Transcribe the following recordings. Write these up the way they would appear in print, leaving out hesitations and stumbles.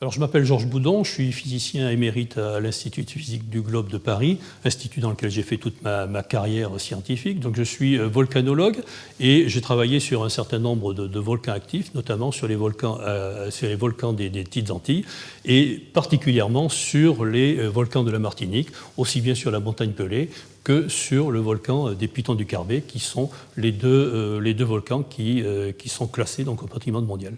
Alors, je m'appelle Georges Boudon, je suis physicien émérite à l'Institut de physique du globe de Paris, institut dans lequel j'ai fait toute ma carrière scientifique. Donc, je suis volcanologue et j'ai travaillé sur un certain nombre de volcans actifs, notamment sur les volcans des petites Antilles et particulièrement sur les volcans de la Martinique, aussi bien sur la montagne Pelée que sur le volcan des Pitons du Carbet, qui sont les deux volcans qui sont classés donc, au patrimoine mondial.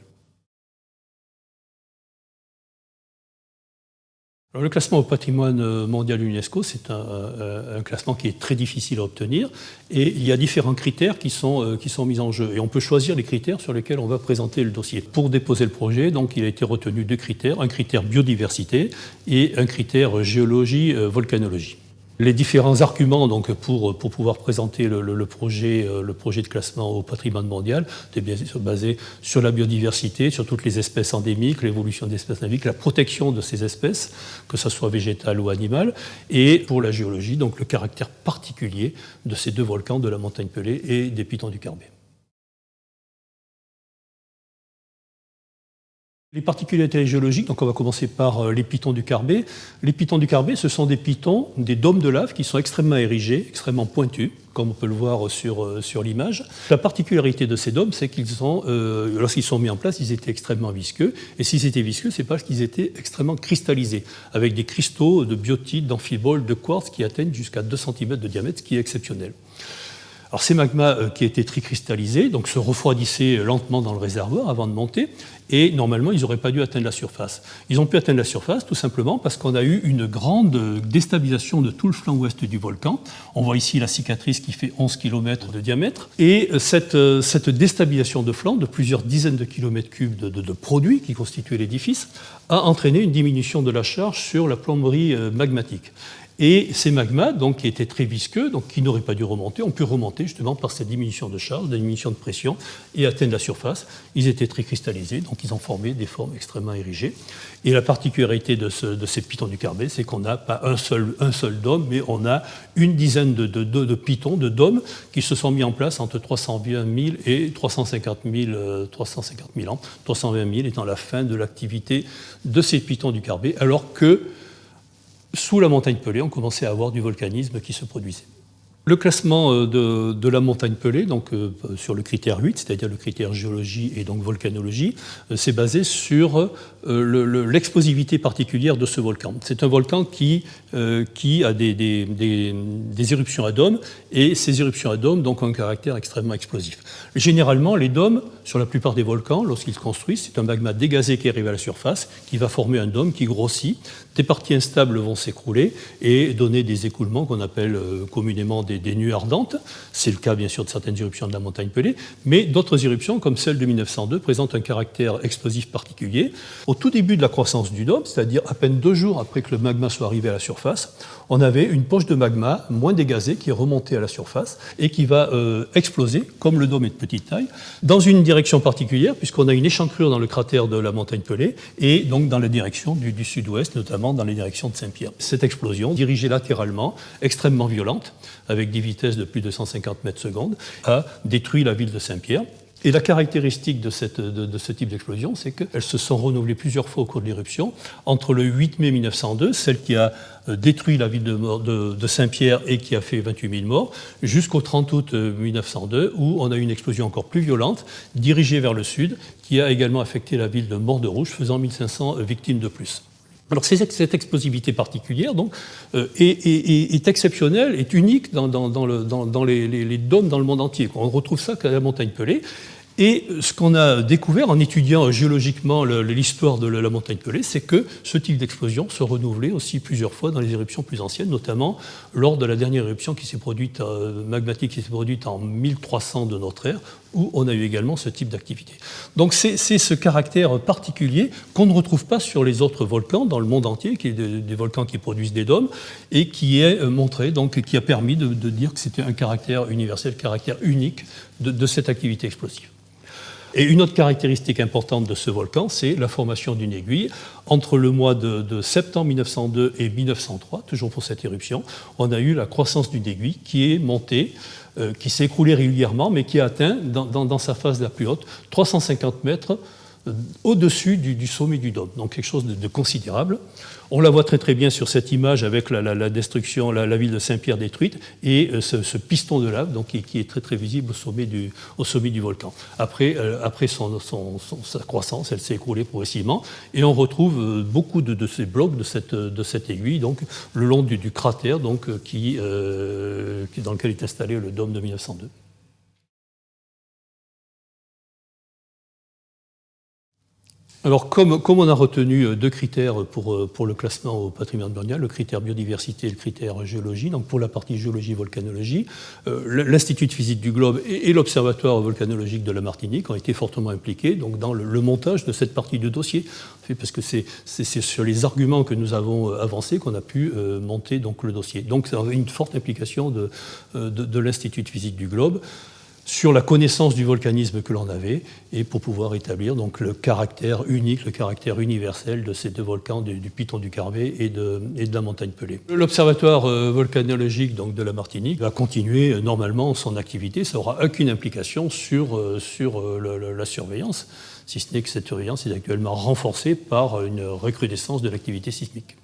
Alors, le classement au patrimoine mondial de l'UNESCO, c'est un classement qui est très difficile à obtenir et il y a différents critères qui sont mis en jeu. Et on peut choisir les critères sur lesquels on va présenter le dossier. Pour déposer le projet, donc, il a été retenu deux critères, un critère biodiversité et un critère géologie, volcanologie. Les différents arguments donc, pour pouvoir présenter le projet de classement au patrimoine mondial étaient bien sûr basés sur la biodiversité, sur toutes les espèces endémiques, l'évolution des espèces endémiques, la protection de ces espèces, que ce soit végétale ou animale, et pour la géologie, donc le caractère particulier de ces deux volcans, de la montagne Pelée et des Pitons du Carbet. Les particularités géologiques, donc on va commencer par les pitons du Carbet. Les pitons du Carbet, ce sont des pitons, des dômes de lave qui sont extrêmement érigés, extrêmement pointus, comme on peut le voir sur l'image. La particularité de ces dômes, c'est qu'ils sont, lorsqu'ils sont mis en place, ils étaient extrêmement visqueux. Et s'ils étaient visqueux, c'est parce qu'ils étaient extrêmement cristallisés, avec des cristaux de biotite, d'amphibole, de quartz qui atteignent jusqu'à 2 cm de diamètre, ce qui est exceptionnel. Alors, ces magmas qui étaient tricristallisés donc, se refroidissaient lentement dans le réservoir avant de monter, et normalement, ils n'auraient pas dû atteindre la surface. Ils ont pu atteindre la surface tout simplement parce qu'on a eu une grande déstabilisation de tout le flanc ouest du volcan. On voit ici la cicatrice qui fait 11 km de diamètre, et cette déstabilisation de flanc de plusieurs dizaines de kilomètres cubes de produits qui constituaient l'édifice a entraîné une diminution de la charge sur la plomberie magmatique. Et ces magmas, donc, qui étaient très visqueux, donc qui n'auraient pas dû remonter, ont pu remonter justement par cette diminution de charge, de diminution de pression, et atteindre la surface. Ils étaient très cristallisés, donc ils ont formé des formes extrêmement érigées. Et la particularité de ces pitons du Carbet, c'est qu'on n'a pas un seul dôme, mais on a une dizaine de pitons, de dômes, qui se sont mis en place entre 320 000 et 350 000 ans, 320 000 étant la fin de l'activité de ces pitons du Carbet, alors que sous la montagne Pelée, on commençait à avoir du volcanisme qui se produisait. Le classement de la montagne Pelée, donc sur le critère 8, c'est-à-dire le critère géologie et donc volcanologie, c'est basé sur l'explosivité particulière de ce volcan. C'est un volcan qui a des éruptions à dôme, et ces éruptions à dôme donc, ont un caractère extrêmement explosif. Généralement, les dômes, sur la plupart des volcans, lorsqu'ils se construisent, c'est un magma dégazé qui arrive à la surface, qui va former un dôme qui grossit. Des parties instables vont s'écrouler et donner des écoulements qu'on appelle communément des nuées ardentes. C'est le cas, bien sûr, de certaines éruptions de la montagne Pelée, mais d'autres éruptions, comme celle de 1902, présentent un caractère explosif particulier. Au tout début de la croissance du dôme, c'est-à-dire à peine 2 jours après que le magma soit arrivé à la surface, on avait une poche de magma moins dégazée qui est remontée à la surface et qui va exploser, comme le dôme est de petite taille, dans une direction particulière, puisqu'on a une échancrure dans le cratère de la montagne Pelée, et donc dans la direction du sud-ouest, notamment dans les directions de Saint-Pierre. Cette explosion, dirigée latéralement, extrêmement violente, avec des vitesses de plus de 150 mètres secondes, a détruit la ville de Saint-Pierre. Et la caractéristique de ce type d'explosion, c'est qu'elles se sont renouvelées plusieurs fois au cours de l'éruption. Entre le 8 mai 1902, celle qui a détruit la ville de Saint-Pierre et qui a fait 28 000 morts, jusqu'au 30 août 1902, où on a eu une explosion encore plus violente, dirigée vers le sud, qui a également affecté la ville de Morne-de-Rouge, faisant 1500 victimes de plus. Alors cette explosivité particulière donc, est exceptionnelle, est unique dans les dômes dans le monde entier. On retrouve ça qu'à la montagne Pelée. Et ce qu'on a découvert en étudiant géologiquement l'histoire de la montagne Pelée, c'est que ce type d'explosion se renouvelait aussi plusieurs fois dans les éruptions plus anciennes, notamment lors de la dernière éruption qui s'est produite, magmatique qui s'est produite en 1300 de notre ère, où on a eu également ce type d'activité. Donc c'est ce caractère particulier qu'on ne retrouve pas sur les autres volcans dans le monde entier, qui est des volcans qui produisent des dômes, et qui est montré, donc qui a permis de dire que c'était un caractère universel, caractère unique de cette activité explosive. Et une autre caractéristique importante de ce volcan, c'est la formation d'une aiguille. Entre le mois de septembre 1902 et 1903, toujours pour cette éruption, on a eu la croissance d'une aiguille qui est montée, qui s'est écroulée régulièrement, mais qui a atteint, dans sa phase la plus haute, 350 mètres au-dessus du sommet du dôme, donc quelque chose de considérable. On la voit très très bien sur cette image avec la destruction, la ville de Saint-Pierre détruite et ce piston de lave donc, qui est très très visible au sommet du volcan. Après sa croissance, elle s'est écroulée progressivement et on retrouve beaucoup de ces blocs de cette aiguille donc, le long du cratère donc, dans lequel est installé le dôme de 1902. Alors, comme on a retenu deux critères pour le classement au patrimoine mondial, le critère biodiversité et le critère géologie, donc pour la partie géologie-volcanologie, l'Institut de physique du globe et l'Observatoire volcanologique de la Martinique ont été fortement impliqués donc, dans le montage de cette partie du dossier, parce que c'est sur les arguments que nous avons avancés qu'on a pu monter donc, le dossier. Donc, c'est une forte implication de l'Institut de physique du globe sur la connaissance du volcanisme que l'on avait et pour pouvoir établir donc, le caractère unique, le caractère universel de ces deux volcans, du Piton du Carbet et de la montagne Pelée. L'Observatoire volcanologique donc, de la Martinique va continuer normalement son activité, ça n'aura aucune implication sur la surveillance, si ce n'est que cette surveillance est actuellement renforcée par une recrudescence de l'activité sismique.